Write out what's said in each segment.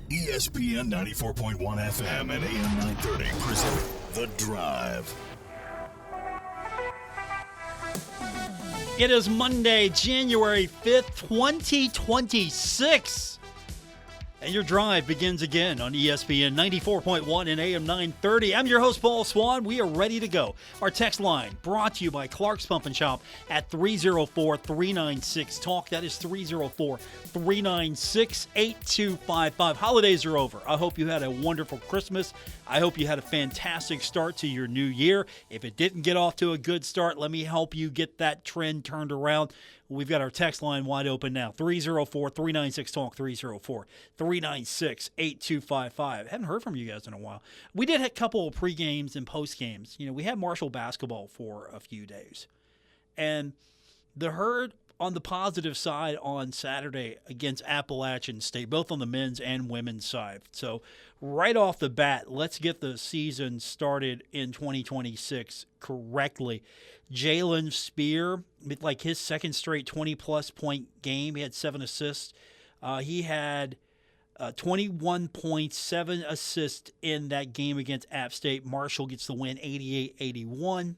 ESPN 94.1 FM and AM 930 present The Drive. It is Monday, January 5th, 2026. And your drive begins again on ESPN 94.1 and AM 930. I'm your host, Paul Swann. We are ready to go. Our text line brought to you by Clark's Pump and Shop at 304-396-TALK. That is 304-396-8255. Holidays are over. I hope you had a wonderful Christmas. I hope you had a fantastic start to your new year. If it didn't get off to a good start, let me help you get that trend turned around. We've got our text line wide open now, 304-396-TALK, 304-396-8255. Haven't heard from you guys in a while. We did have a couple of pre-games and post-games. We had Marshall basketball for a few days. And the Herd on the positive side on Saturday against Appalachian State, both on the men's and women's side. So right off the bat, let's get the season started in 2026 correctly. Jalen Speer, with like his second straight 20-plus point game. He had 7 assists. He had 21 points, 7 assists in that game against App State. Marshall gets the win 88-81.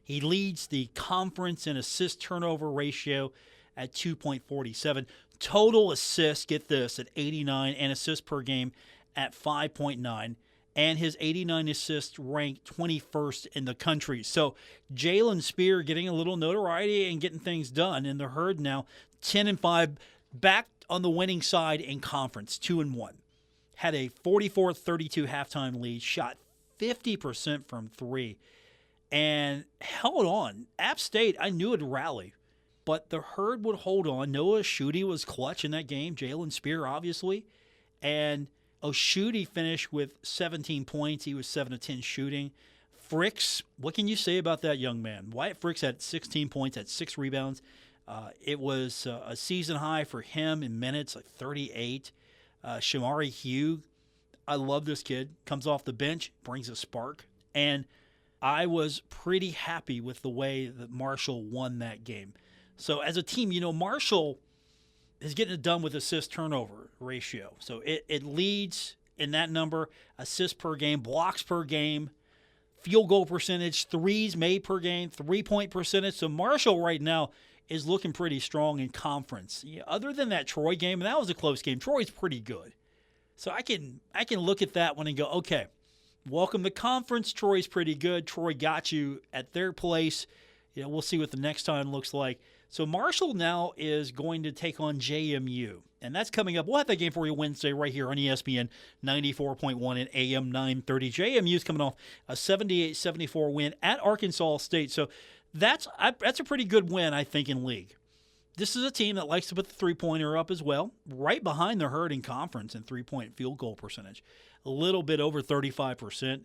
He leads the conference in assist-turnover ratio at 2.47. Total assists, get this, at 89, and assists per game at 5.9. And his 89 assists ranked 21st in the country. So Jalen Speer getting a little notoriety and getting things done. And the Herd now 10-5, back on the winning side in conference, 2-1. Had a 44-32 halftime lead, shot 50% from three, and held on. App State, I knew it'd rally, but the Herd would hold on. Otshudi was clutch in that game. Jalen Speer, obviously. And Otshudi finished with 17 points. He was 7 of 10 shooting. Fricks, what can you say about that young man? Wyatt Fricks had 16 points, had 6 rebounds. It was a season high for him in minutes, like 38. Shamari Hugh, I love this kid. Comes off the bench, brings a spark. And I was pretty happy with the way that Marshall won that game. So as a team, Marshall is getting it done with assist-turnover ratio. So it leads in that number, assists per game, blocks per game, field goal percentage, threes made per game, three-point percentage. So Marshall right now is looking pretty strong in conference. Other than that Troy game, and that was a close game, Troy's pretty good. So I can look at that one and go, okay, welcome to conference. Troy's pretty good. Troy got you at their place. We'll see what the next time looks like. So Marshall now is going to take on JMU, and that's coming up. We'll have that game for you Wednesday right here on ESPN 94.1 and AM 930. JMU's coming off a 78-74 win at Arkansas State. So that's a pretty good win, I think, in league. This is a team that likes to put the three-pointer up as well, right behind the Herd in conference in three-point field goal percentage, a little bit over 35%.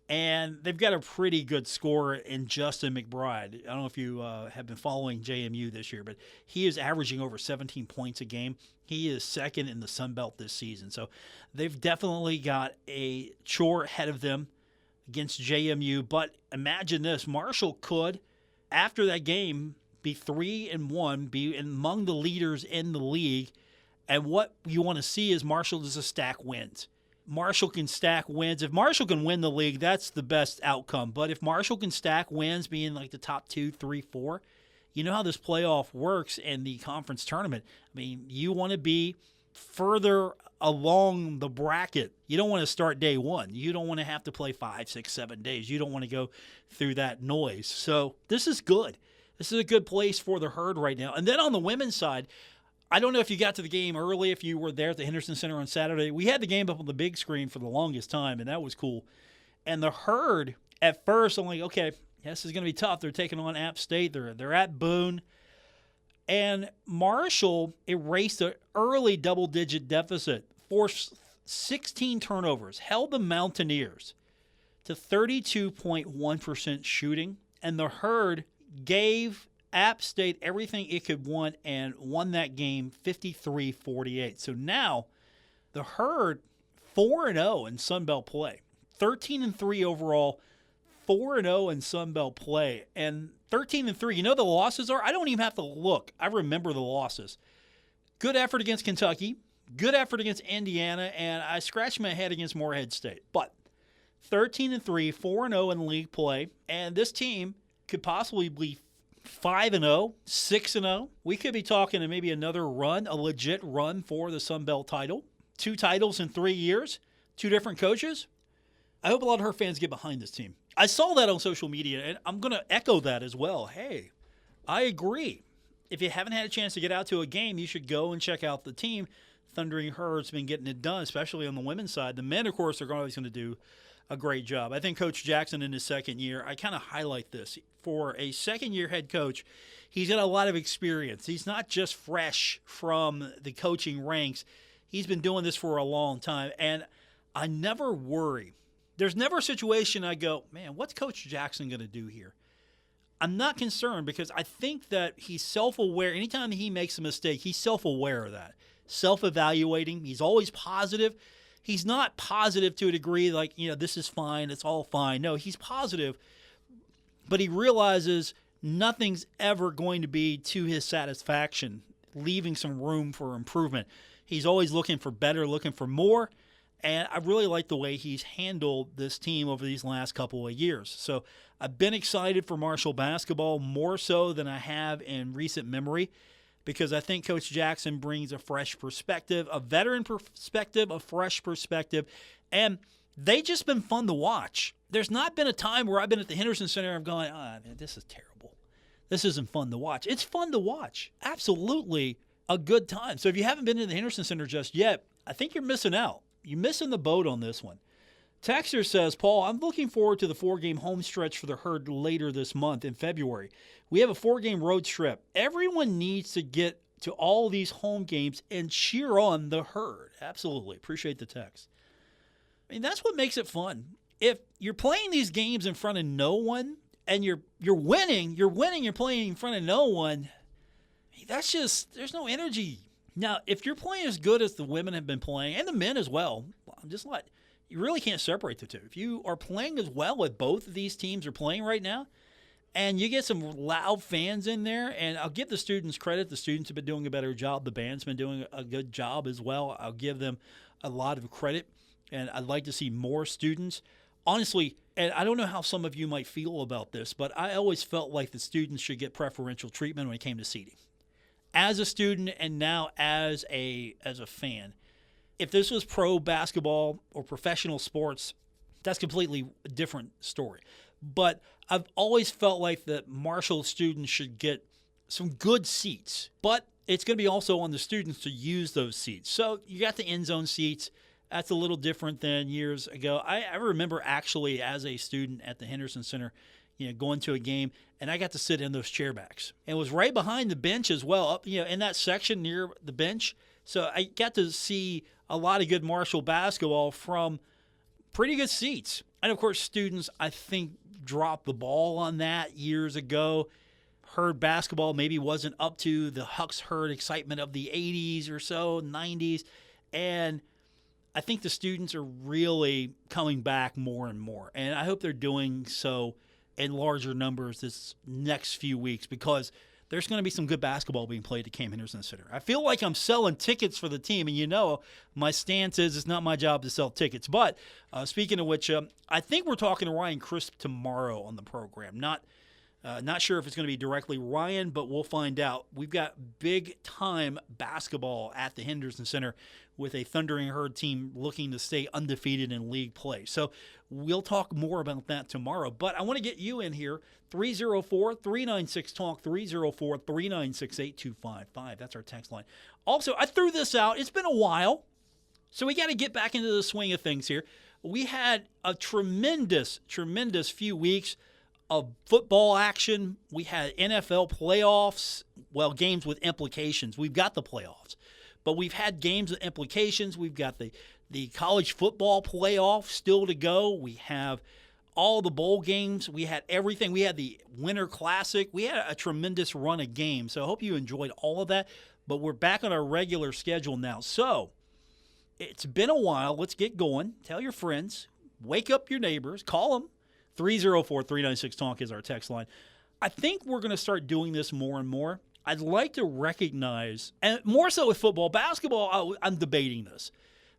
And they've got a pretty good scorer in Justin McBride. I don't know if you have been following JMU this year, but he is averaging over 17 points a game. He is second in the Sun Belt this season. So they've definitely got a chore ahead of them against JMU. But imagine this, Marshall could, after that game, be 3-1, be among the leaders in the league. And what you want to see is Marshall does a stack wins. Marshall can stack wins. If Marshall can win the league, that's the best outcome. But if Marshall can stack wins, being like the top 2, 3, 4, you know how this playoff works in the conference tournament. I mean, you want to be further along the bracket. You don't want to start day one. You don't want to have to play 5, 6, 7 days. You don't want to go through that noise. So this is good. This is a good place for the Herd right now. And then on the women's side, I don't know if you got to the game early, if you were there at the Henderson Center on Saturday. We had the game up on the big screen for the longest time, and that was cool. And the Herd, at first, I'm like, okay, this is going to be tough. They're taking on App State. They're at Boone. And Marshall erased an early double-digit deficit, forced 16 turnovers, held the Mountaineers to 32.1% shooting, and the Herd gave App State everything it could want and won that game 53-48. So now the Herd 4-0 in Sun Belt play, 13-3 overall, 4-0 in Sun Belt play, and 13-3. You know the losses are? I don't even have to look. I remember the losses. Good effort against Kentucky. Good effort against Indiana, and I scratched my head against Morehead State. But 13-3, 4-0 in league play, and this team could possibly be 5-0, 6-0. We could be talking maybe another run, a legit run for the Sun Belt title. 2 titles in 3 years, 2 different coaches. I hope a lot of her fans get behind this team. I saw that on social media, and I'm going to echo that as well. Hey, I agree. If you haven't had a chance to get out to a game, you should go and check out the team. Thundering Herd's been getting it done, especially on the women's side. The men, of course, are always going to do a great job. I think Coach Jackson in his second year, I kind of highlight this. For a second-year head coach, he's got a lot of experience. He's not just fresh from the coaching ranks. He's been doing this for a long time, and I never worry. There's never a situation I go, man, what's Coach Jackson going to do here? I'm not concerned because I think that he's self-aware. Anytime he makes a mistake, he's self-aware of that. Self-evaluating. He's always positive. He's not positive to a degree like, this is fine, it's all fine. No, he's positive, but he realizes nothing's ever going to be to his satisfaction, leaving some room for improvement. He's always looking for better, looking for more, and I really like the way he's handled this team over these last couple of years. So I've been excited for Marshall basketball more so than I have in recent memory, because I think Coach Jackson brings a fresh perspective, a veteran perspective, a fresh perspective, and they've just been fun to watch. There's not been a time where I've been at the Henderson Center and I'm going, man, this is terrible. This isn't fun to watch. It's fun to watch. Absolutely a good time. So if you haven't been to the Henderson Center just yet, I think you're missing out. You're missing the boat on this one. Texter says, Paul, I'm looking forward to the 4-game home stretch for the Herd later this month in February. We have a 4-game road trip. Everyone needs to get to all these home games and cheer on the Herd. Absolutely. Appreciate the text. I mean, that's what makes it fun. If you're playing these games in front of no one and you're winning, you're playing in front of no one, that's just, there's no energy. Now, if you're playing as good as the women have been playing, and the men as well, you really can't separate the two. If you are playing as well as both of these teams are playing right now, and you get some loud fans in there, and I'll give the students credit. The students have been doing a better job. The band's been doing a good job as well. I'll give them a lot of credit, and I'd like to see more students. Honestly, and I don't know how some of you might feel about this, but I always felt like the students should get preferential treatment when it came to seating. As a student and now as a fan, if this was pro basketball or professional sports, that's completely a different story. But I've always felt like that Marshall students should get some good seats. But it's going to be also on the students to use those seats. So you got the end zone seats. That's a little different than years ago. I remember actually as a student at the Henderson Center, going to a game, and I got to sit in those chairbacks. And it was right behind the bench as well, up, in that section near the bench. So I got to see a lot of good Marshall basketball from pretty good seats. And, of course, students, I think, dropped the ball on that years ago. Herd basketball maybe wasn't up to the Hucks Herd excitement of the 80s or so, 90s. And I think the students are really coming back more and more. And I hope they're doing so in larger numbers this next few weeks, because there's going to be some good basketball being played at Camp Henderson Center. I feel like I'm selling tickets for the team, and my stance is it's not my job to sell tickets. But speaking of which, I think we're talking to Ryan Crisp tomorrow on the program. Not sure if it's going to be directly Ryan, but we'll find out. We've got big-time basketball at the Henderson Center with a Thundering Herd team looking to stay undefeated in league play. So we'll talk more about that tomorrow. But I want to get you in here, 304-396-TALK, 304-396-8255. That's our text line. Also, I threw this out. It's been a while, so we got to get back into the swing of things here. We had a tremendous few weeks of football action. We had NFL playoffs, games with implications. We've got the playoffs, but we've had games with implications. We've got the college football playoff still to go. We have all the bowl games. We had everything. We had the Winter Classic. We had a tremendous run of games. So I hope you enjoyed all of that, but we're back on our regular schedule now. So it's been a while. Let's get going. Tell your friends. Wake up your neighbors. Call them. 304-396-TALK is our text line. I think we're going to start doing this more and more. I'd like to recognize, and more so with football. Basketball, I'm debating this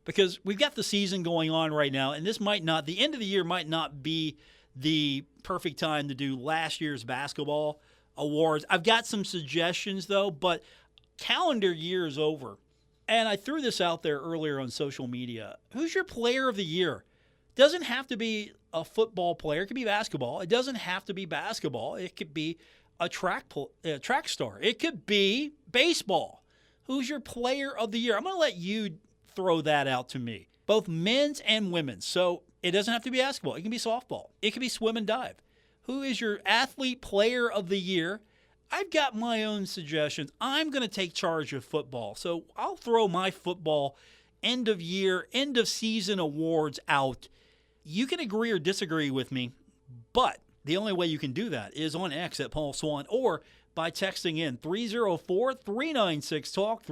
because we've got the season going on right now, and the end of the year might not be the perfect time to do last year's basketball awards. I've got some suggestions, though, but calendar year is over. And I threw this out there earlier on social media. Who's your player of the year? Doesn't have to be a football player. It could be basketball. It doesn't have to be basketball. It could be a track star. It could be baseball. Who's your player of the year? I'm going to let you throw that out to me, both men's and women's. So it doesn't have to be basketball. It can be softball. It can be swim and dive. Who is your athlete player of the year? I've got my own suggestions. I'm going to take charge of football. So I'll throw my football end of year, end of season awards out. You can agree or disagree with me, but the only way you can do that is on X at Paul Swann or by texting in 304-396-TALK,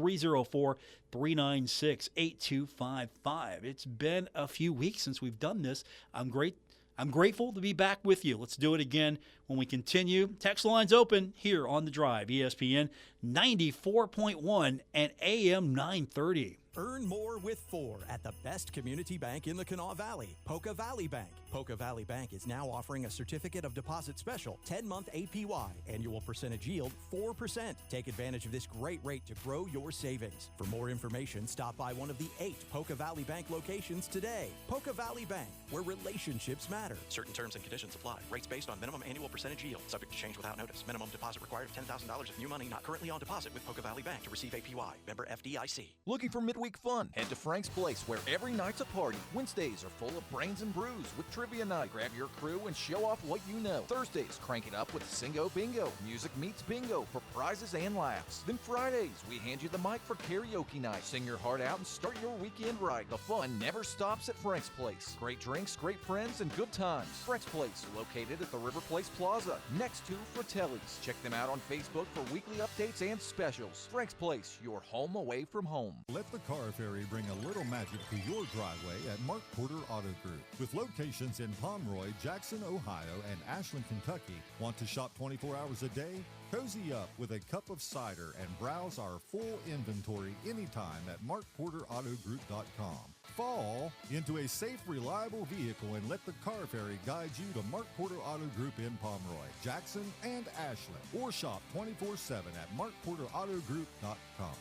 304-396-8255. It's been a few weeks since we've done this. I'm grateful to be back with you. Let's do it again when we continue. Text lines open here on The Drive, ESPN 94.1 and AM 930. Earn more with 4 at the best community bank in the Kanawha Valley, Poca Valley Bank. Poca Valley Bank is now offering a certificate of deposit special, 10-month APY, annual percentage yield 4%. Take advantage of this great rate to grow your savings. For more information, stop by one of the 8 Poca Valley Bank locations today. Poca Valley Bank, where relationships matter. Certain terms and conditions apply. Rates based on minimum annual percentage yield, subject to change without notice. Minimum deposit required of $10,000 of new money not currently on deposit with Poca Valley Bank to receive APY. Member FDIC. Looking for midweek fun? Head to Frank's Place, where every night's a party. Wednesdays are full of brains and brews with trivia night. Grab your crew and show off what you know. Thursdays, crank it up with Singo Bingo. Music meets bingo for prizes and laughs. Then Fridays, we hand you the mic for karaoke night. Sing your heart out and start your weekend right. The fun never stops at Frank's Place. Great drinks, great friends, and good times. Frank's Place, located at the River Place Plaza, next to Fratelli's. Check them out on Facebook for weekly updates and specials. Frank's Place, your home away from home. Let the car ferry bring a little magic to your driveway at Mark Porter Auto Group. With locations in Pomeroy, Jackson, Ohio, and Ashland, Kentucky. Want to shop 24 hours a day? Cozy up with a cup of cider and browse our full inventory anytime at markporterautogroup.com. Fall into a safe, reliable vehicle and let the car ferry guide you to Mark Porter Auto Group in Pomeroy, Jackson, and Ashland. Or shop 24/7 at markporterautogroup.com.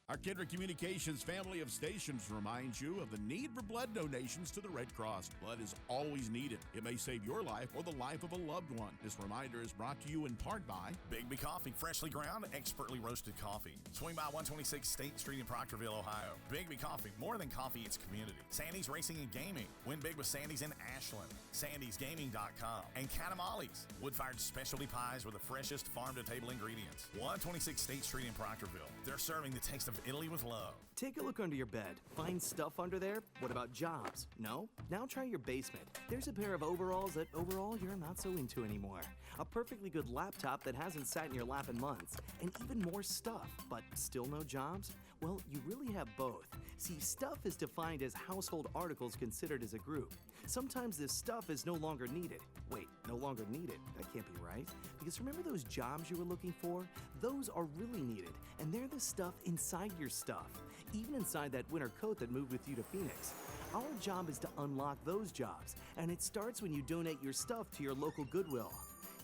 Our Kendrick Communications family of stations reminds you of the need for blood donations to the Red Cross. Blood is always needed. It may save your life or the life of a loved one. This reminder is brought to you in part by Bigby Coffee, freshly ground, expertly roasted coffee. Swing by 126 State Street in Proctorville, Ohio. Bigby Coffee, more than coffee, it's community. Sandy's Racing and Gaming. Win big with Sandy's in Ashland. Sandy'sGaming.com. And Catamales, wood-fired specialty pies with the freshest farm-to-table ingredients. 126 State Street in Proctorville. They're serving the taste of Italy with love. Take a look under your bed. Find stuff under there? What about jobs? No? Now try your basement. There's a pair of overalls that overall you're not so into anymore. A perfectly good laptop that hasn't sat in your lap in months. And even more stuff, but still no jobs? Well, you really have both. See, stuff is defined as household articles considered as a group. Sometimes this stuff is no longer needed. Wait, no longer needed? That can't be right. Because remember those jobs you were looking for? Those are really needed, and they're the stuff inside your stuff. Even inside that winter coat that moved with you to Phoenix. Our job is to unlock those jobs, and it starts when you donate your stuff to your local Goodwill.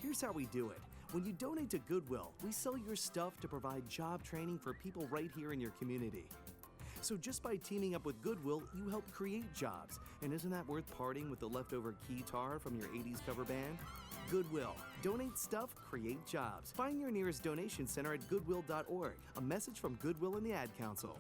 Here's how we do it. When you donate to Goodwill, we sell your stuff to provide job training for people right here in your community. So just by teaming up with Goodwill, you help create jobs. And isn't that worth parting with the leftover keytar from your 80s cover band? Goodwill. Donate stuff, create jobs. Find your nearest donation center at goodwill.org. A message from Goodwill and the Ad Council.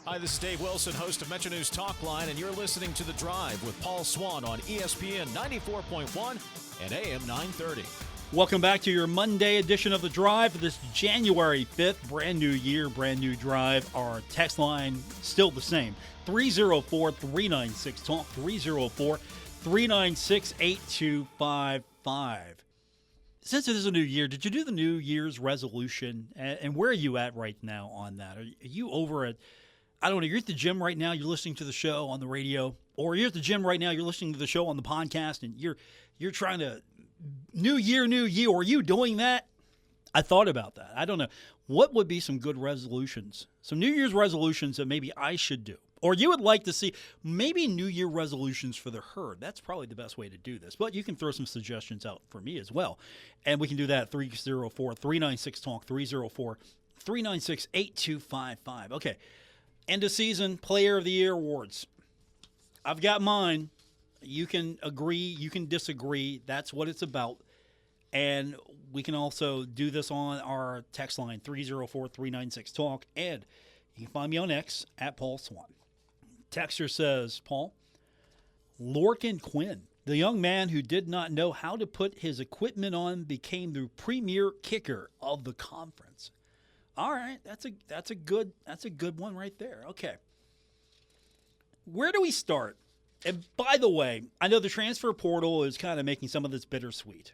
Hi, this is Dave Wilson, host of Metro News Talk Line, and you're listening to The Drive with Paul Swann on ESPN 94.1 and AM 930. Welcome back to your Monday edition of The Drive for this January 5th. Brand new year, brand new drive. Our text line still the same. 304-396-TALK, 304-396-8255. Since it is a new year, did you do the New Year's resolution? And where are you at right now on that? Are you over at... I don't know, you're at the gym right now, you're listening to the show on the radio, or you're at the gym right now, you're listening to the show on the podcast, and you're trying to, new year, are you doing that? I thought about that. I don't know. What would be some good resolutions? Some New Year's resolutions that maybe I should do? Or you would like to see maybe New Year resolutions for the herd. That's probably the best way to do this. But you can throw some suggestions out for me as well. And we can do that at 304-396-TALK, 304-396-8255. Okay. End of season Player of the Year awards. I've got mine. You can agree. You can disagree. That's what it's about. And we can also do this on our text line, 304-396-TALK. And you can find me on X at Paul Swann. Texter says, Paul, Lorcan Quinn, the young man who did not know how to put his equipment on, became the premier kicker of the conference. All right, that's a good one right there. Okay. Where do we start? And by the way, I know the transfer portal is kind of making some of this bittersweet.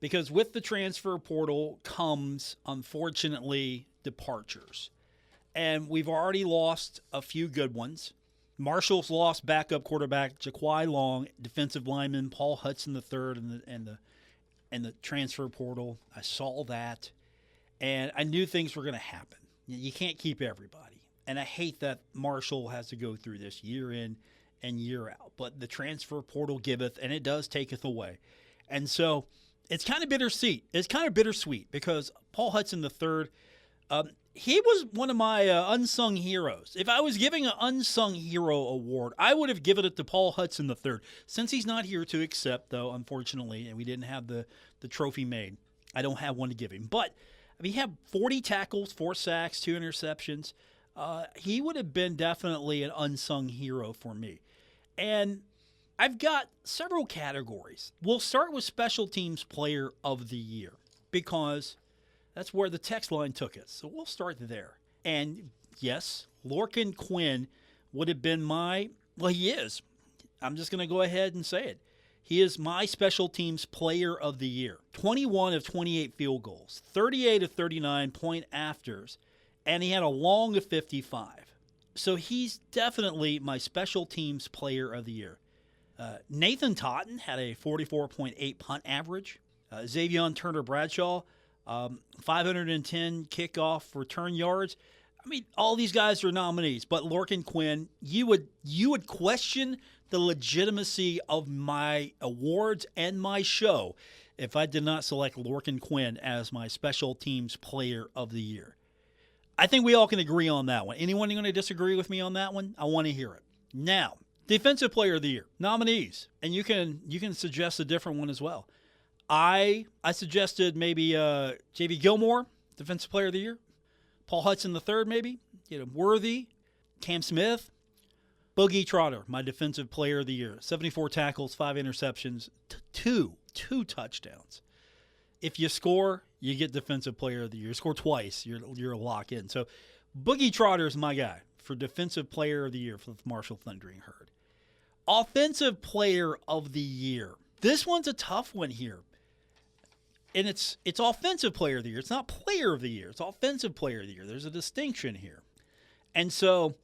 Because with the transfer portal comes, unfortunately, departures. And we've already lost a few good ones. Marshall's lost backup quarterback Jaquai Long, defensive lineman Paul Hudson III, and the transfer portal. I saw that, and I knew things were going to happen. You can't keep everybody, and I hate that Marshall has to go through this year in and year out. But the transfer portal giveth, and it does taketh away, and so it's kind of bittersweet. It's kind of bittersweet because Paul Hudson III. He was one of my unsung heroes. If I was giving an unsung hero award, I would have given it to Paul Hudson III. Since he's not here to accept, though, unfortunately, and we didn't have the trophy made, I don't have one to give him. But I mean, he had 40 tackles, 4 sacks, 2 interceptions. He would have been definitely an unsung hero for me. And I've got several categories. We'll start with Special Teams Player of the Year because that's where the text line took us. So we'll start there. And yes, Lorcan Quinn would have been he is. I'm just going to go ahead and say it. He is my Special Teams Player of the Year. 21 of 28 field goals, 38 of 39 point afters, and he had a long of 55. So he's definitely my Special Teams Player of the Year. Nathan Totten had a 44.8 punt average. Xavion Turner-Bradshaw, 510 kickoff return yards. I mean, all these guys are nominees, but Lorcan Quinn, you would question the legitimacy of my awards and my show if I did not select Lorcan Quinn as my Special Teams Player of the Year. I think we all can agree on that one. Anyone going to disagree with me on that one? I want to hear it. Now, Defensive Player of the Year, nominees, and you can suggest a different one as well. I suggested maybe J.V. Gilmore, Defensive Player of the Year. Paul Hudson III, maybe. Worthy. Cam Smith. Boogie Trotter, my Defensive Player of the Year. 74 tackles, 5 interceptions, two touchdowns. If you score, you get Defensive Player of the Year. Score twice, you're a lock in. So Boogie Trotter is my guy for Defensive Player of the Year for the Marshall Thundering Herd. Offensive Player of the Year. This one's a tough one here. And it's Offensive Player of the Year. It's not Player of the Year. It's Offensive Player of the Year. There's a distinction here. And so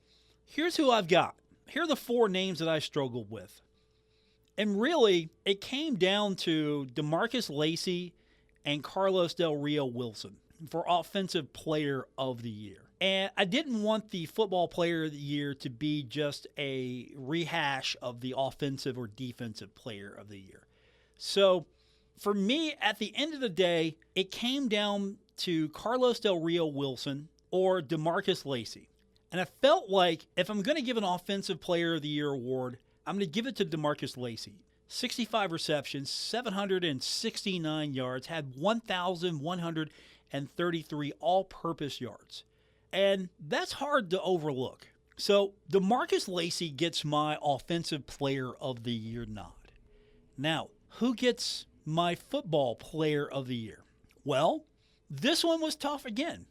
here's who I've got. Here are the 4 names that I struggled with. And really, it came down to DeMarcus Lacey and Carlos Del Rio Wilson for Offensive Player of the Year. And I didn't want the Football Player of the Year to be just a rehash of the Offensive or Defensive Player of the Year. So for me, at the end of the day, it came down to Carlos Del Rio Wilson or DeMarcus Lacey. And I felt like if I'm going to give an Offensive Player of the Year award, I'm going to give it to DeMarcus Lacey. 65 receptions, 769 yards, had 1,133 all-purpose yards. And that's hard to overlook. So DeMarcus Lacey gets my Offensive Player of the Year nod. Now, who gets my Football Player of the Year? Well, this one was tough again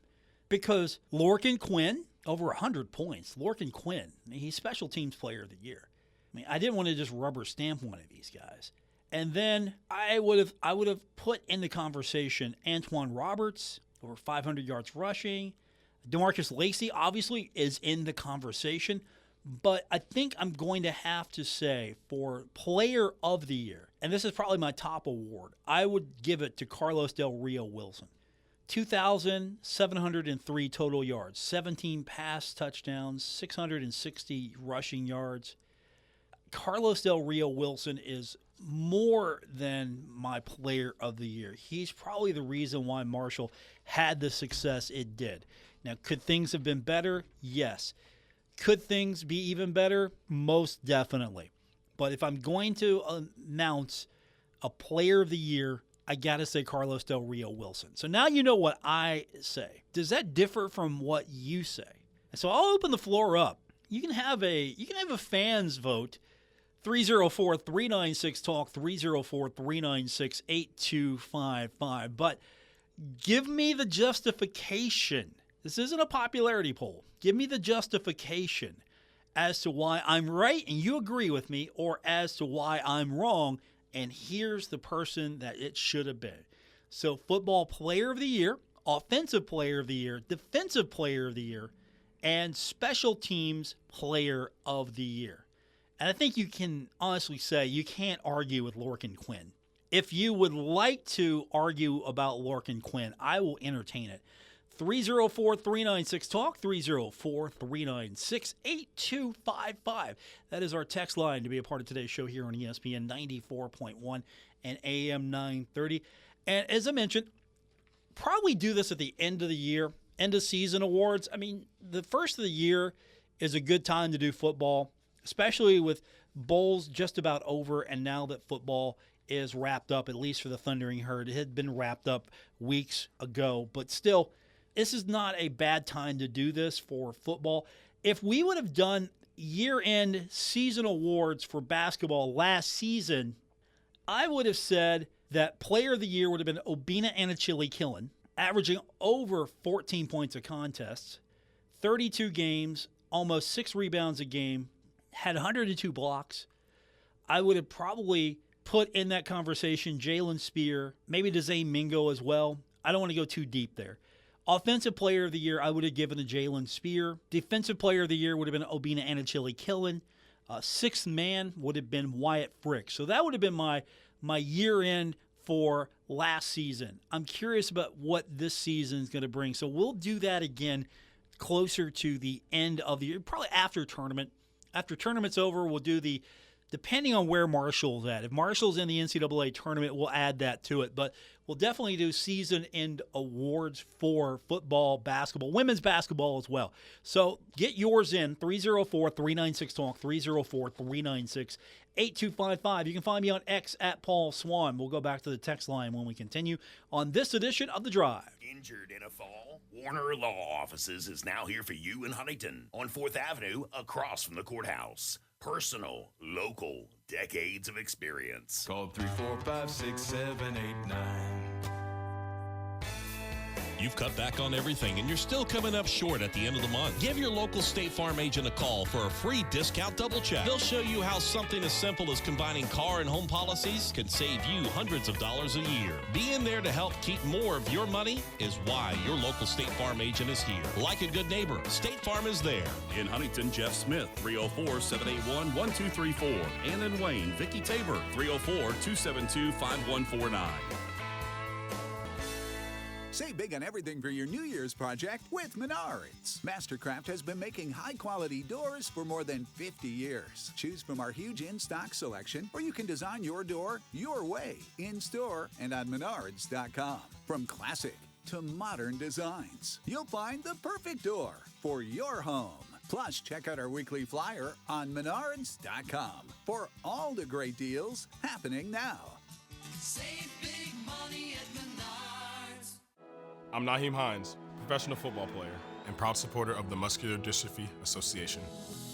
because Lorcan Quinn, over 100 points. Lorcan Quinn, he's Special Teams Player of the Year. I mean, I didn't want to just rubber stamp one of these guys. And then I would have put in the conversation Antoine Roberts, over 500 yards rushing. DeMarcus Lacey obviously is in the conversation, but I think I'm going to have to say for Player of the Year, and this is probably my top award, I would give it to Carlos Del Rio Wilson. 2,703 total yards, 17 pass touchdowns, 660 rushing yards. Carlos Del Rio Wilson is more than my Player of the Year. He's probably the reason why Marshall had the success it did. Now, could things have been better? Yes. Could things be even better? Most definitely. But if I'm going to announce a Player of the Year, I got to say Carlos Del Rio Wilson. So now you know what I say. Does that differ from what you say? And so I'll open the floor up. You can have a fans vote. 304-396-TALK, 304-396-8255. But give me the justification. This isn't a popularity poll. Give me the justification as to why I'm right and you agree with me, or as to why I'm wrong, and here's the person that it should have been. So Football Player of the Year, Offensive Player of the Year, Defensive Player of the Year, and Special Teams Player of the Year. And I think you can honestly say you can't argue with Lorcan Quinn. If you would like to argue about Lorcan Quinn, I will entertain it. 304-396-TALK, 304-396-8255. That is our text line to be a part of today's show here on ESPN 94.1 and AM 930. And as I mentioned, probably do this at the end of the year, end of season awards. I mean, the first of the year is a good time to do football, especially with bowls just about over, and now that football is wrapped up, at least for the Thundering Herd. It had been wrapped up weeks ago, but still, this is not a bad time to do this for football. If we would have done year-end season awards for basketball last season, I would have said that Player of the Year would have been Obinna Anachili-Killen, averaging over 14 points a contest, 32 games, almost 6 rebounds a game, had 102 blocks. I would have probably put in that conversation Jalen Speer, maybe Dezane Mingo as well. I don't want to go too deep there. Offensive Player of the Year, I would have given to Jalen Speer. Defensive Player of the Year would have been Obinna Anachili-Killen. Sixth man would have been Wyatt Frick. So that would have been my year-end for last season. I'm curious about what this season is going to bring. So we'll do that again closer to the end of the year, probably after tournament. After tournament's over, we'll do depending on where Marshall's at. If Marshall's in the NCAA tournament, we'll add that to it. But we'll definitely do season-end awards for football, basketball, women's basketball as well. So get yours in, 304-396-TALK, 304-396-8255. You can find me on X at Paul Swann. We'll go back to the text line when we continue on this edition of The Drive. Injured in a fall? Warner Law Offices is now here for you in Huntington on 4th Avenue across from the courthouse. Personal, local, decades of experience. Call 345-6789. You've cut back on everything and you're still coming up short at the end of the month. Give your local State Farm agent a call for a free discount double check. They'll show you how something as simple as combining car and home policies can save you hundreds of dollars a year. Being there to help keep more of your money is why your local State Farm agent is here. Like a good neighbor, State Farm is there. In Huntington, Jeff Smith, 304-781-1234. And in Wayne, Vicky Tabor, 304-272-5149. Save big on everything for your New Year's project with Menards. Mastercraft has been making high-quality doors for more than 50 years. Choose from our huge in-stock selection, or you can design your door your way, in-store and on Menards.com. From classic to modern designs, you'll find the perfect door for your home. Plus, check out our weekly flyer on Menards.com for all the great deals happening now. Save big money at Menards. I'm Naheem Hines, professional football player and proud supporter of the Muscular Dystrophy Association.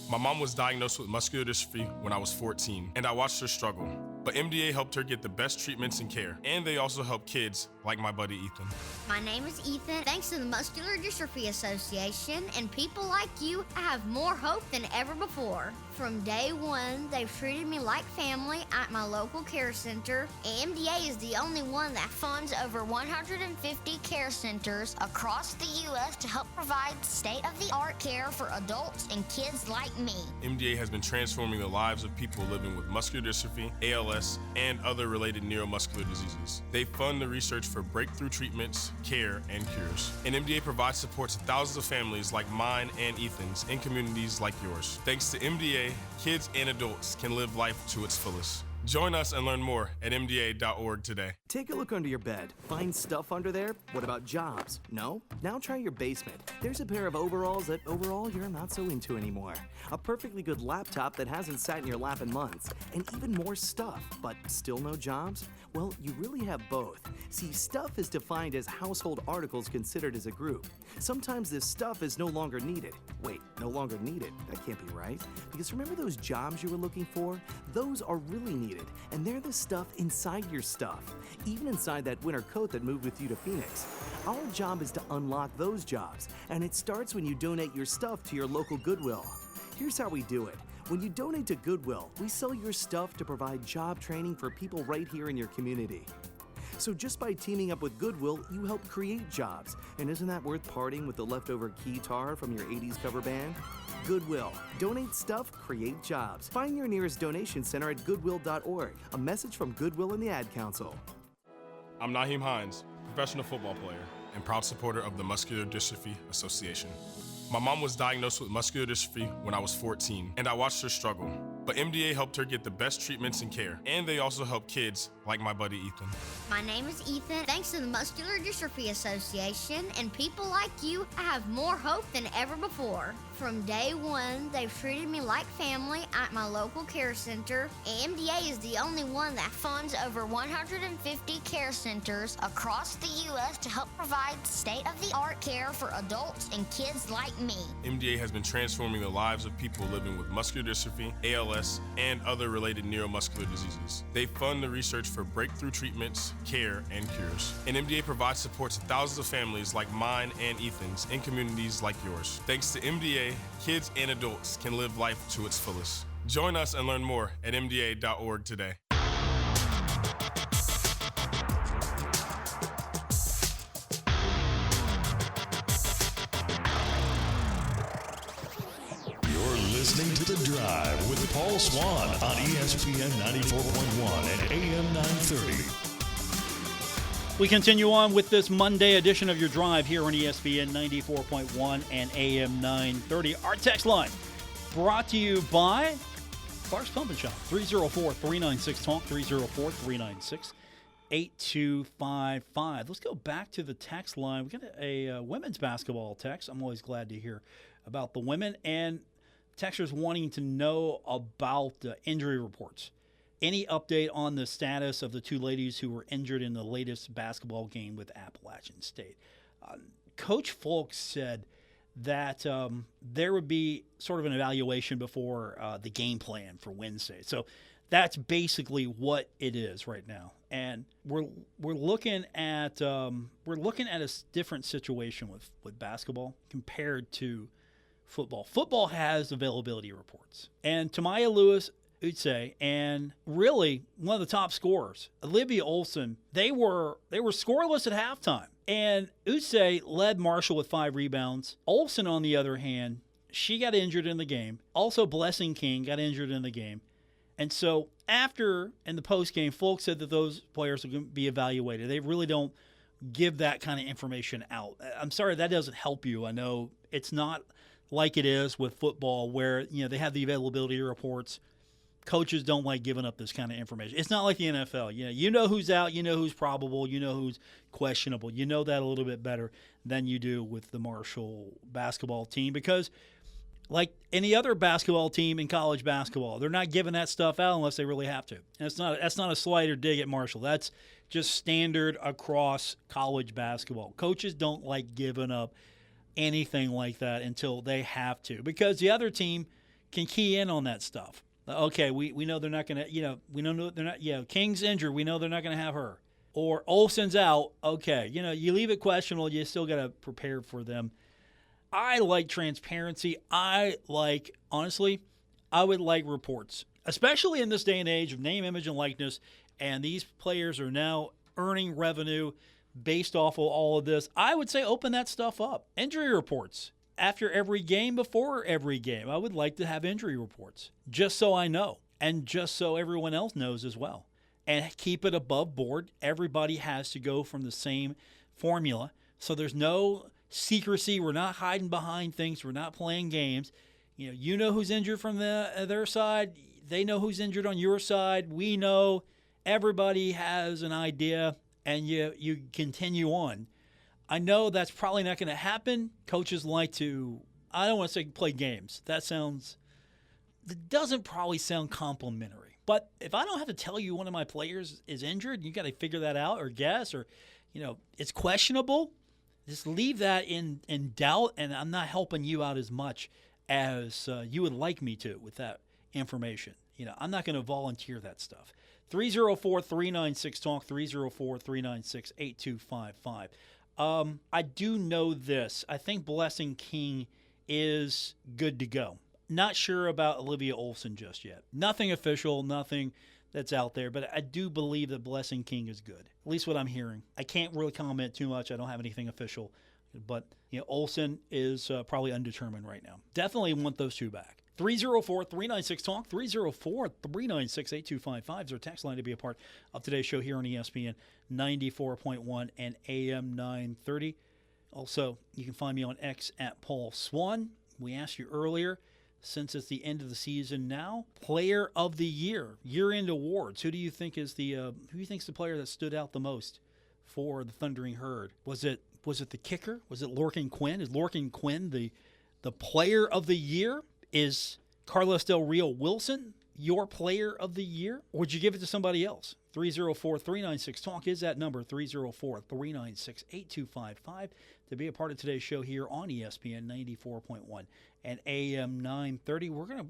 My mom was diagnosed with muscular dystrophy when I was 14, and I watched her struggle. but MDA helped her get the best treatments and care. And they also help kids like my buddy Ethan. My name is Ethan. Thanks to the Muscular Dystrophy Association and people like you, I have more hope than ever before. From day one, they've treated me like family at my local care center. MDA is the only one that funds over 150 care centers across the U.S. to help provide state-of-the-art care for adults and kids like me. MDA has been transforming the lives of people living with muscular dystrophy, ALS, and other related neuromuscular diseases. They fund the research for breakthrough treatments, care, and cures. And MDA provides support to thousands of families like mine and Ethan's in communities like yours. Thanks to MDA, kids and adults can live life to its fullest. Join us and learn more at MDA.org today. Take a look under your bed. Find stuff under there? What about jobs? No? Now try your basement. There's a pair of overalls that overall you're not so into anymore. A perfectly good laptop that hasn't sat in your lap in months. And even more stuff, but still no jobs? Well, you really have both. See, stuff is defined as household articles considered as a group. Sometimes this stuff is no longer needed. Wait, no longer needed? That can't be right. Because remember those jobs you were looking for? Those are really needed, and they're the stuff inside your stuff. Even inside that winter coat that moved with you to Phoenix. Our job is to unlock those jobs, and it starts when you donate your stuff to your local Goodwill. Here's how we do it. When you donate to Goodwill, we sell your stuff to provide job training for people right here in your community. So just by teaming up with Goodwill, you help create jobs. And isn't that worth parting with the leftover guitar from your 80s cover band? Goodwill. Donate stuff, create jobs. Find your nearest donation center at goodwill.org. A message from Goodwill and the Ad Council. I'm Naheem Hines, professional football player and proud supporter of the Muscular Dystrophy Association. My mom was diagnosed with muscular dystrophy when I was 14, and I watched her struggle. But MDA helped her get the best treatments and care. And they also help kids like my buddy Ethan. My name is Ethan. Thanks to the Muscular Dystrophy Association and people like you, I have more hope than ever before. From day one, they've treated me like family at my local care center. MDA is the only one that funds over 150 care centers across the U.S. to help provide state-of-the-art care for adults and kids like me. MDA has been transforming the lives of people living with muscular dystrophy, ALS, and other related neuromuscular diseases. They fund the research for breakthrough treatments, care, and cures. And MDA provides support to thousands of families like mine and Ethan's in communities like yours. Thanks to MDA, kids and adults can live life to its fullest. Join us and learn more at MDA.org today. Listening to The Drive with Paul Swann on ESPN 94.1 and AM 930. We continue on with this Monday edition of Your Drive here on ESPN 94.1 and AM 930. Our text line brought to you by Clark's Pump and Shop, 304-396-TALK, 304-396-8255. Let's go back to the text line. We got a women's basketball text. I'm always glad to hear about the women, and texters wanting to know about injury reports. Any update on the status of the two ladies who were injured in the latest basketball game with Appalachian State? Coach Fulk said that there would be sort of an evaluation before the game plan for Wednesday. So that's basically what it is right now. And we're looking at a different situation with basketball compared to football. Football has availability reports. And Tamaya Lewis, Utse, and really one of the top scorers, Olivia Olson, they were scoreless at halftime. And Utse led Marshall with 5 rebounds. Olson, on the other hand, she got injured in the game. Also, Blessing King got injured in the game. And so after, in the postgame, Fulk said that those players are going to be evaluated. They really don't give that kind of information out. I'm sorry, that doesn't help you. I know it's not like it is with football where, they have the availability reports. Coaches don't like giving up this kind of information. It's not like the NFL. You know who's out, you know who's probable, you know who's questionable. You know that a little bit better than you do with the Marshall basketball team because, like any other basketball team in college basketball, they're not giving that stuff out unless they really have to. And that's not a slight or dig at Marshall. That's just standard across college basketball. Coaches don't like giving up anything like that until they have to because the other team can key in on that stuff. Okay, we know they're not going to, we know they're not, King's injured. We know they're not going to have her. Or Olsen's out. Okay, you leave it questionable. You still got to prepare for them. I like transparency. Honestly, I would like reports, especially in this day and age of name, image, and likeness. And these players are now earning revenue based off of all of this. I would say open that stuff up. Injury reports after every game, before every game. I would like to have injury reports just so I know and just so everyone else knows as well. And keep it above board. Everybody has to go from the same formula. So there's no secrecy. We're not hiding behind things. We're not playing games. You know who's injured from their side. They know who's injured on your side. We know. Everybody has an idea, and you continue on. I know that's probably not going to happen. Coaches like to, I don't want to say play games. That doesn't probably sound complimentary. But if I don't have to tell you one of my players is injured, you got to figure that out or guess or, it's questionable. Just leave that in doubt, and I'm not helping you out as much as you would like me to with that information. I'm not going to volunteer that stuff. 304-396-TALK, 304-396-8255. I do know this. I think Blessing King is good to go. Not sure about Olivia Olsen just yet. Nothing official, nothing that's out there, but I do believe that Blessing King is good. At least what I'm hearing. I can't really comment too much. I don't have anything official, but Olsen is probably undetermined right now. Definitely want those two back. 304-396-TALK, 304-396-8255 is our text line to be a part of today's show here on ESPN 94.1 and AM 930. Also, you can find me on X at Paul Swann. We asked you earlier, since it's the end of the season now, Player of the Year, year-end awards. Who do you think is the player that stood out the most for the Thundering Herd? Was it the kicker? Was it Lorcan Quinn? Is Lorcan Quinn the Player of the Year? Is Carlos Del Rio Wilson your Player of the Year? Or would you give it to somebody else? 304-396-TALK is that number, 304-396-8255, to be a part of today's show here on ESPN 94.1 and AM 930. We're going to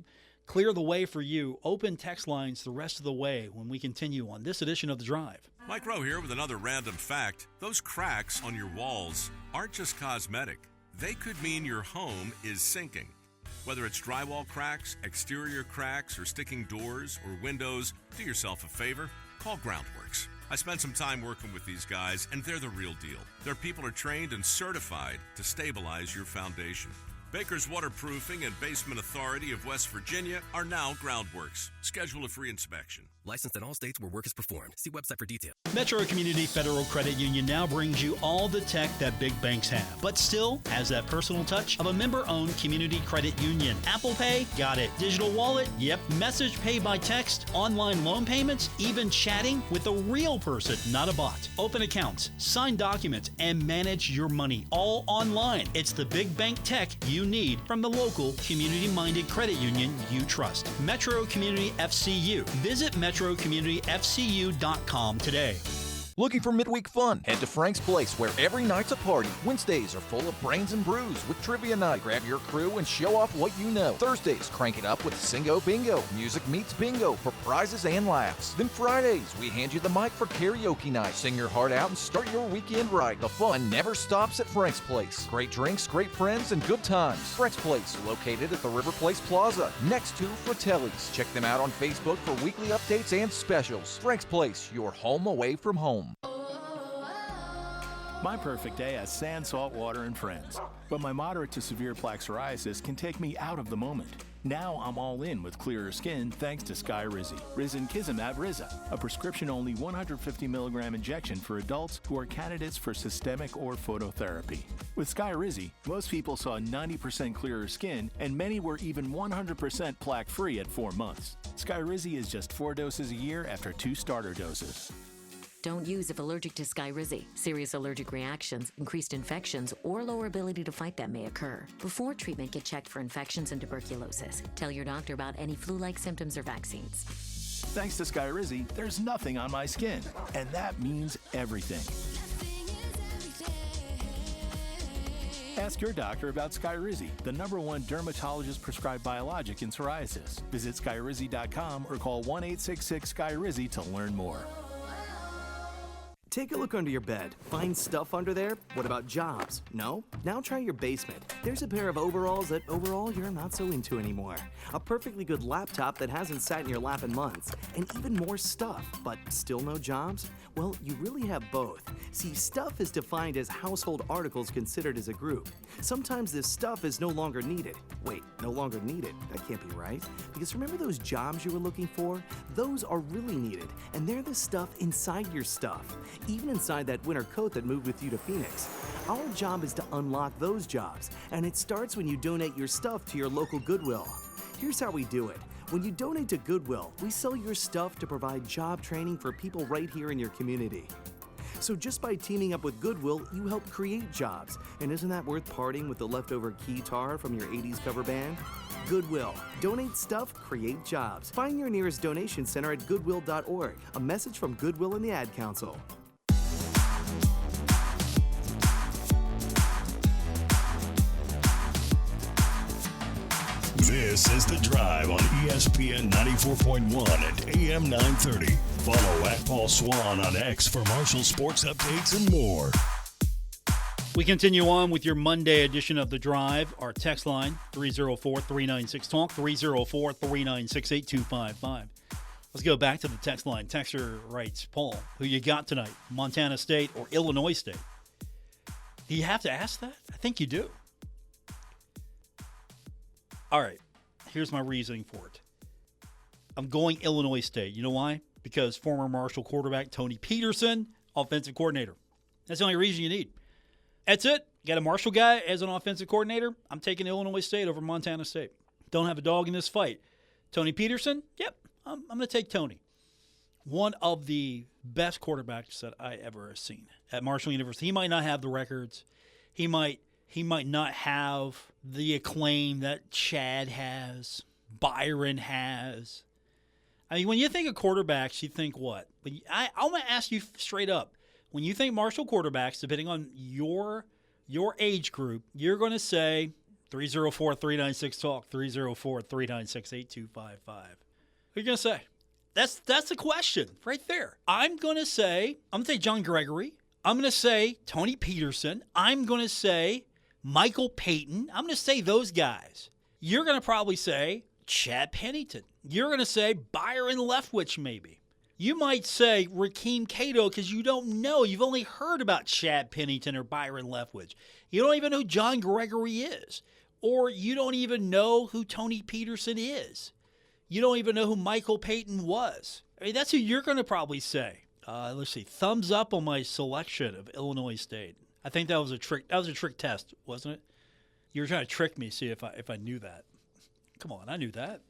clear the way for you. Open text lines the rest of the way when we continue on this edition of The Drive. Mike Rowe here with another random fact. Those cracks on your walls aren't just cosmetic. They could mean your home is sinking. Whether it's drywall cracks, exterior cracks, or sticking doors or windows, do yourself a favor. Call Groundworks. I spent some time working with these guys, and they're the real deal. Their people are trained and certified to stabilize your foundation. Baker's Waterproofing and Basement Authority of West Virginia are now Groundworks. Schedule a free inspection. Licensed in all states where work is performed. See website for details. Metro Community Federal Credit Union now brings you all the tech that big banks have, but still has that personal touch of a member-owned community credit union. Apple Pay? Got it. Digital wallet? Yep. Message pay by text, online loan payments, even chatting with a real person, not a bot. Open accounts, sign documents, and manage your money all online. It's the big bank tech you need from the local community-minded credit union you trust. Metro Community FCU. Visit MetroCommunityFCU.com today. Looking for midweek fun? Head to Frank's Place, where every night's a party. Wednesdays are full of brains and brews with trivia night. Grab your crew and show off what you know. Thursdays, crank it up with Singo Bingo. Music meets bingo for prizes and laughs. Then Fridays, we hand you the mic for karaoke night. Sing your heart out and start your weekend right. The fun never stops at Frank's Place. Great drinks, great friends, and good times. Frank's Place, located at the River Place Plaza, next to Fratelli's. Check them out on Facebook for weekly updates and specials. Frank's Place, your home away from home. My perfect day has sand, salt water, and friends. But my moderate to severe plaque psoriasis can take me out of the moment. Now I'm all in with clearer skin thanks to Skyrizi. Risankizumab Riza, a prescription-only 150 milligram injection for adults who are candidates for systemic or phototherapy. With Skyrizi, most people saw 90% clearer skin, and many were even 100% plaque-free at 4 months. Skyrizi is just 4 doses a year after 2 starter doses. Don't use if allergic to Skyrizi. Serious allergic reactions, increased infections, or lower ability to fight them may occur. Before treatment, get checked for infections and tuberculosis. Tell your doctor about any flu-like symptoms or vaccines. Thanks to Skyrizi, there's nothing on my skin, and that means everything. Ask your doctor about Skyrizi, the #1 dermatologist-prescribed biologic in psoriasis. Visit Skyrizi.com or call 1-866-SKYRIZI to learn more. Take a look under your bed. Find stuff under there? What about jobs? No? Now try your basement. There's a pair of overalls that overall you're not so into anymore. A perfectly good laptop that hasn't sat in your lap in months. And even more stuff, but still no jobs? Well, you really have both. See, stuff is defined as household articles considered as a group. Sometimes this stuff is no longer needed. Wait, no longer needed? That can't be right. Because remember those jobs you were looking for? Those are really needed, and they're the stuff inside your stuff. Even inside that winter coat that moved with you to Phoenix. Our job is to unlock those jobs, and it starts when you donate your stuff to your local Goodwill. Here's how we do it. When you donate to Goodwill, we sell your stuff to provide job training for people right here in your community. So just by teaming up with Goodwill, you help create jobs. And isn't that worth parting with the leftover guitar from your 80s cover band? Goodwill. Donate stuff, create jobs. Find your nearest donation center at goodwill.org. A message from Goodwill and the Ad Council. This is The Drive on ESPN 94.1 and AM 930. Follow at Paul Swann on X for Marshall sports updates and more. We continue on with your Monday edition of The Drive. Our text line, 304-396-TALK, 304-396-8255. Let's go back to the text line. Texter writes, Paul, who you got tonight, Montana State or Illinois State? Do you have to ask that? I think you do. All right, here's my reasoning for it. I'm going Illinois State. You know why? Because former Marshall quarterback Tony Peterson, offensive coordinator. That's the only reason you need. That's it. You got a Marshall guy as an offensive coordinator. I'm taking Illinois State over Montana State. Don't have a dog in this fight. Tony Peterson? Yep, I'm going to take Tony. One of the best quarterbacks that I ever have seen at Marshall University. He might not have the records. He might not have the acclaim that Chad has, Byron has. I mean, when you think of quarterbacks, you think what? I'm going to ask you straight up. When you think Marshall quarterbacks, depending on your age group, you're going to say 304-396-TALK, 304-396-8255. What are you going to say? That's the question right there. I'm going to take John Gregory. I'm going to say Tony Peterson. I'm going to say Michael Payton. I'm going to say those guys. You're going to probably say Chad Pennington. You're going to say Byron Leftwich maybe. You might say Rakeem Cato because you don't know. You've only heard about Chad Pennington or Byron Leftwich. You don't even know who John Gregory is. Or you don't even know who Tony Peterson is. You don't even know who Michael Payton was. I mean, that's who you're going to probably say. Let's see. Thumbs up on my selection of Illinois State. I think that was a trick. That was a trick test, wasn't it? You were trying to trick me, see if I knew that. Come on, I knew that.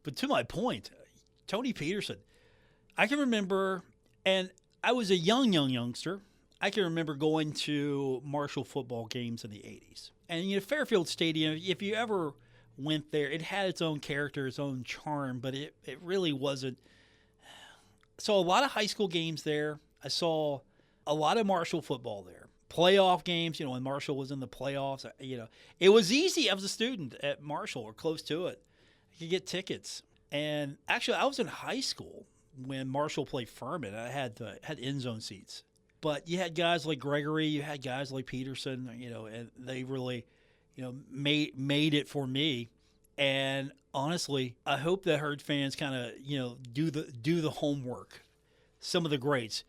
But to my point, Tony Peterson, I can remember, and I was a youngster. I can remember going to Marshall football games in the 80s. And Fairfield Stadium, if you ever went there, it had its own character, its own charm, but it really wasn't. I saw a lot of high school games there. I saw a lot of Marshall football there. Playoff games, when Marshall was in the playoffs, it was easy. I was a student at Marshall or close to it. I could get tickets. And actually, I was in high school when Marshall played Furman. I had end zone seats. But you had guys like Gregory, you had guys like Peterson, and they really, made it for me. And honestly, I hope that Herd fans kind of, do the homework. Some of the greats.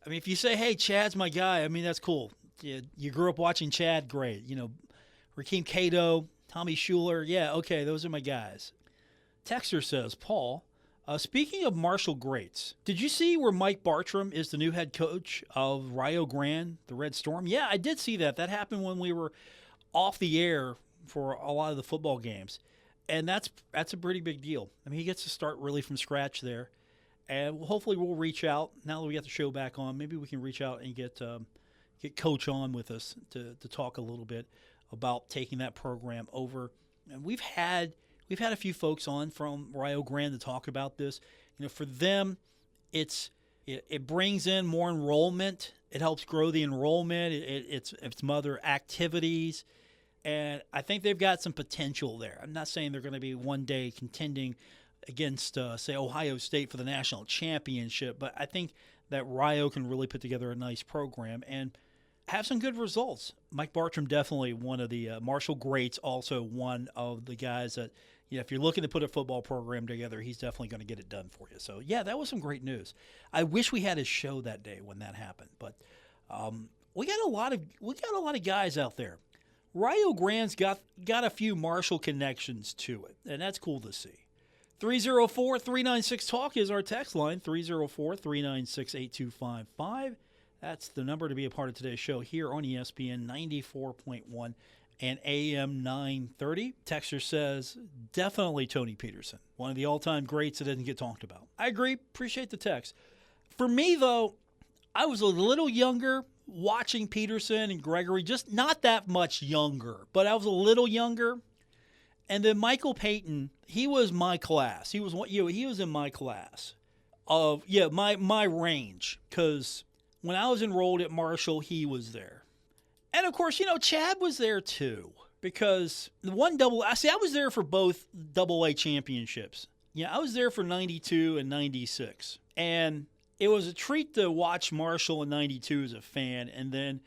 I mean, if you say, hey, Chad's my guy, I mean, that's cool. You grew up watching Chad, great. Rakeem Cato, Tommy Schuler, yeah, okay, those are my guys. Texter says, Paul, speaking of Marshall greats, did you see where Mike Bartram is the new head coach of Rio Grande, the Red Storm? Yeah, I did see that. That happened when we were off the air for a lot of the football games. And that's a pretty big deal. I mean, he gets to start really from scratch there. And hopefully we'll reach out. Now that we got the show back on, maybe we can reach out and get Coach on with us to talk a little bit about taking that program over. And we've had a few folks on from Rio Grande to talk about this. For them, it's It brings in more enrollment. It helps grow the enrollment. It's some other activities. And I think they've got some potential there. I'm not saying they're going to be one day contending against, say, Ohio State for the national championship, but I think that Rio can really put together a nice program and have some good results. Mike Bartram, definitely one of the Marshall greats, also one of the guys that, if you're looking to put a football program together, he's definitely going to get it done for you. So, yeah, that was some great news. I wish we had a show that day when that happened, but we got a lot of guys out there. Rio Grande's got a few Marshall connections to it, and that's cool to see. 304-396-TALK is our text line, 304-396-8255. That's the number to be a part of today's show here on ESPN 94.1 and AM 930. Texter says, definitely Tony Peterson, one of the all-time greats that didn't get talked about. I agree. Appreciate the text. For me, though, I was a little younger watching Peterson and Gregory, just not that much younger, but I was a little younger. And then Michael Payton, he was my class. He was in my class of my range, because when I was enrolled at Marshall, he was there. And of course, Chad was there too, because I was there for both AA championships. Yeah, I was there for 92 and 96. And it was a treat to watch Marshall in 92 as a fan. And then,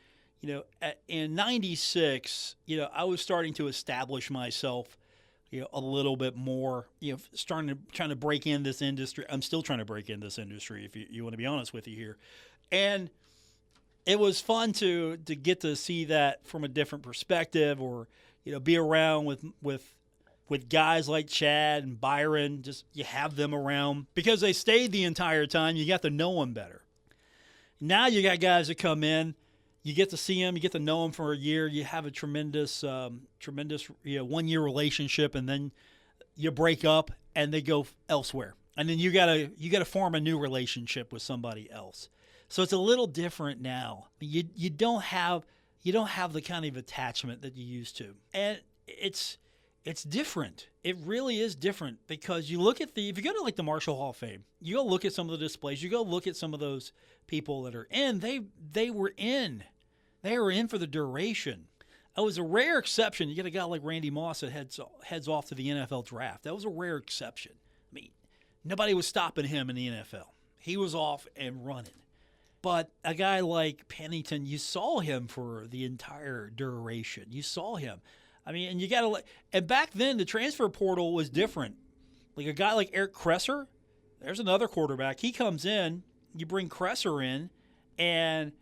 in 96, I was starting to establish myself, a little bit more, trying to break in this industry. I'm still trying to break in this industry, if you want to be honest with you here. And it was fun to get to see that from a different perspective, or, be around with guys like Chad and Byron. Just you have them around because they stayed the entire time. You got to know them better. Now you got guys that come in. You get to see them. You get to know them for a year. You have a tremendous 1-year relationship, and then you break up and they go elsewhere. And then you gotta form a new relationship with somebody else. So it's a little different now. You don't have the kind of attachment that you used to, and it's different. It really is different, because you look at if you go to like the Marshall Hall of Fame, you go look at some of the displays, you go look at some of those people that are in. They were in for the duration. It was a rare exception. You get a guy like Randy Moss that heads off to the NFL draft. That was a rare exception. I mean, nobody was stopping him in the NFL. He was off and running. But a guy like Pennington, you saw him for the entire duration. You saw him. I mean, and and back then the transfer portal was different. Like a guy like Eric Kresser, there's another quarterback. He comes in, you bring Kresser in, and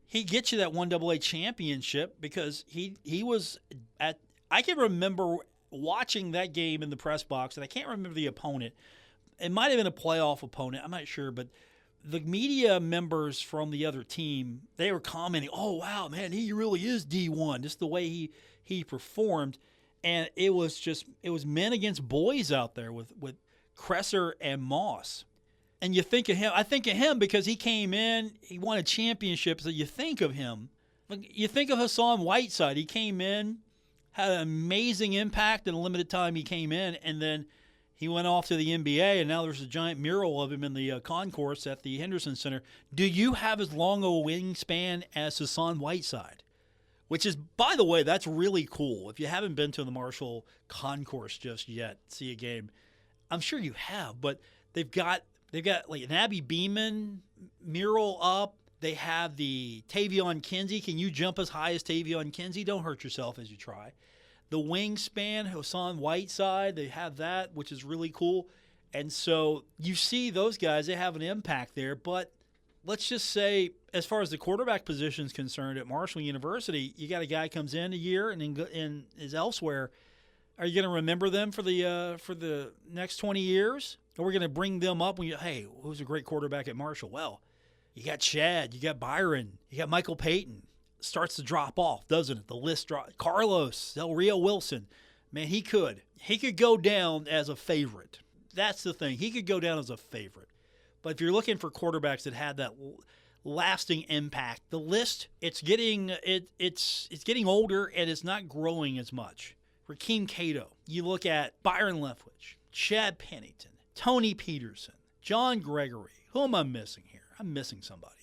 he gets you that 1AA championship because he was at. I can remember watching that game in the press box, and I can't remember the opponent. It might have been a playoff opponent. I'm not sure, but the media members from the other team, they were commenting, "Oh wow, man, he really is D1." Just the way he performed, and it was men against boys out there with Kresser and Moss. And you think of him. I think of him because he came in, he won a championship. So you think of him. You think of Hassan Whiteside. He came in, had an amazing impact in a limited time he came in, and then he went off to the NBA, and now there's a giant mural of him in the concourse at the Henderson Center. Do you have as long a wingspan as Hassan Whiteside? Which is, by the way, that's really cool. If you haven't been to the Marshall concourse just yet, see a game, I'm sure you have, but they've got like an Abby Beeman mural up. They have the Tavion Kinsey. Can you jump as high as Tavion Kinsey? Don't hurt yourself as you try. The wingspan, Hassan Whiteside, they have that, which is really cool. And so you see those guys, they have an impact there. But let's just say, as far as the quarterback position is concerned at Marshall University, you got a guy comes in a year and is elsewhere. Are you going to remember them for the next 20 years? Or we're going to bring them up when hey, who's a great quarterback at Marshall? Well, you got Chad, you got Byron, you got Michael Payton. Starts to drop off, doesn't it? The list drops. Carlos, Del Rio Wilson. Man, he could go down as a favorite. That's the thing. He could go down as a favorite. But if you're looking for quarterbacks that had that lasting impact, the list, it's getting older and it's not growing as much. Rakeem Cato. You look at Byron Leftwich, Chad Pennington, Tony Peterson, John Gregory. Who am I missing here? I'm missing somebody.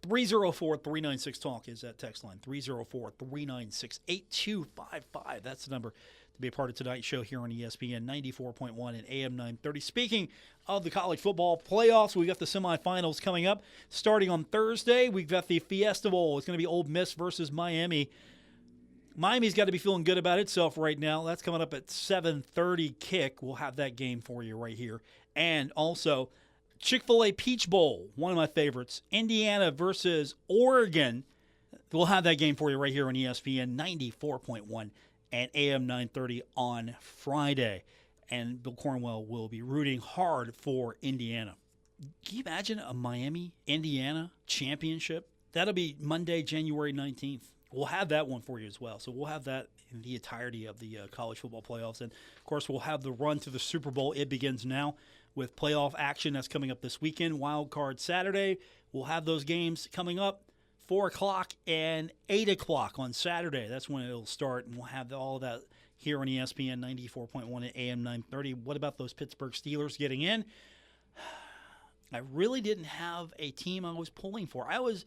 304-396-TALK is that text line. 304-396-8255. That's the number to be a part of tonight's show here on ESPN 94.1 and AM 930. Speaking of the college football playoffs, we've got the semifinals coming up. Starting on Thursday, we've got the Fiesta Bowl. It's going to be Ole Miss versus Miami. Miami's got to be feeling good about itself right now. That's coming up at 7:30 kick. We'll have that game for you right here. And also, Chick-fil-A Peach Bowl, one of my favorites. Indiana versus Oregon. We'll have that game for you right here on ESPN 94.1 and AM 930 on Friday. And Bill Cornwell will be rooting hard for Indiana. Can you imagine a Miami-Indiana championship? That'll be Monday, January 19th. We'll have that one for you as well. So we'll have that in the entirety of the college football playoffs. And, of course, we'll have the run to the Super Bowl. It begins now with playoff action that's coming up this weekend. Wild Card Saturday. We'll have those games coming up 4 o'clock and 8 o'clock on Saturday. That's when it'll start, and we'll have all of that here on ESPN 94.1 and AM 930. What about those Pittsburgh Steelers getting in? I really didn't have a team I was pulling for. I was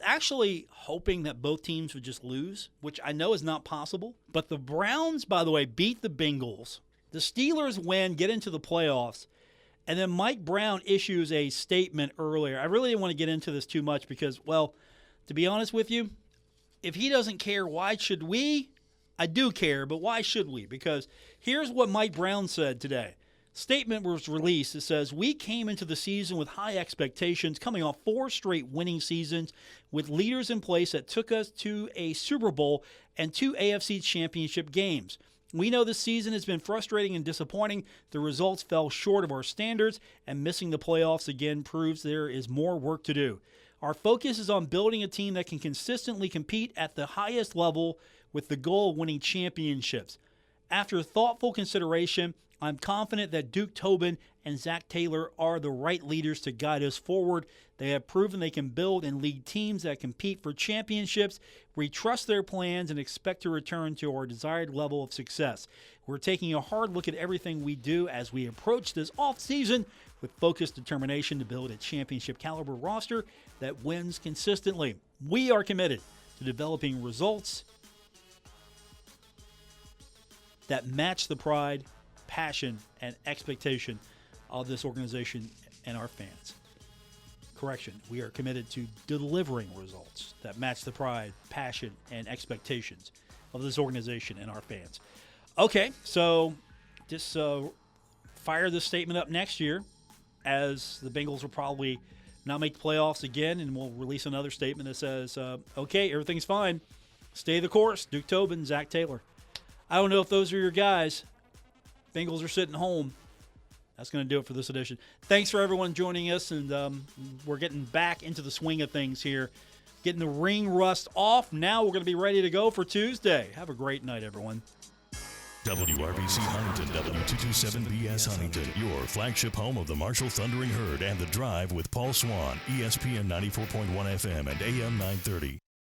actually hoping that both teams would just lose, which I know is not possible. But the Browns, by the way, beat the Bengals. The Steelers win, get into the playoffs. And then Mike Brown issues a statement earlier. I really didn't want to get into this too much because, well, to be honest with you, if he doesn't care, why should we? I do care, but why should we? Because here's what Mike Brown said today. Statement was released. It says, we came into the season with high expectations, coming off 4 straight winning seasons with leaders in place that took us to a Super Bowl and 2 AFC championship games. We know this season has been frustrating and disappointing. The results fell short of our standards, and missing the playoffs again proves there is more work to do. Our focus is on building a team that can consistently compete at the highest level with the goal of winning championships. After thoughtful consideration, I'm confident that Duke Tobin and Zach Taylor are the right leaders to guide us forward. They have proven they can build and lead teams that compete for championships. We trust their plans and expect to return to our desired level of success. We're taking a hard look at everything we do as we approach this offseason with focused determination to build a championship caliber roster that wins consistently. We are committed to developing results that match the pride, passion, and expectation of this organization and our fans. Correction, we are committed to delivering results that match the pride, passion, and expectations of this organization and our fans. Okay, so just fire this statement up next year, as the Bengals will probably not make the playoffs again, and we'll release another statement that says, okay, everything's fine. Stay the course. Duke Tobin, Zach Taylor. I don't know if those are your guys. Bengals are sitting home. That's going to do it for this edition. Thanks for everyone joining us, and we're getting back into the swing of things here, getting the ring rust off. Now we're going to be ready to go for Tuesday. Have a great night, everyone. WRBC Huntington, W227BS Huntington, your flagship home of the Marshall Thundering Herd and The Drive with Paul Swann, ESPN 94.1 FM and AM 930.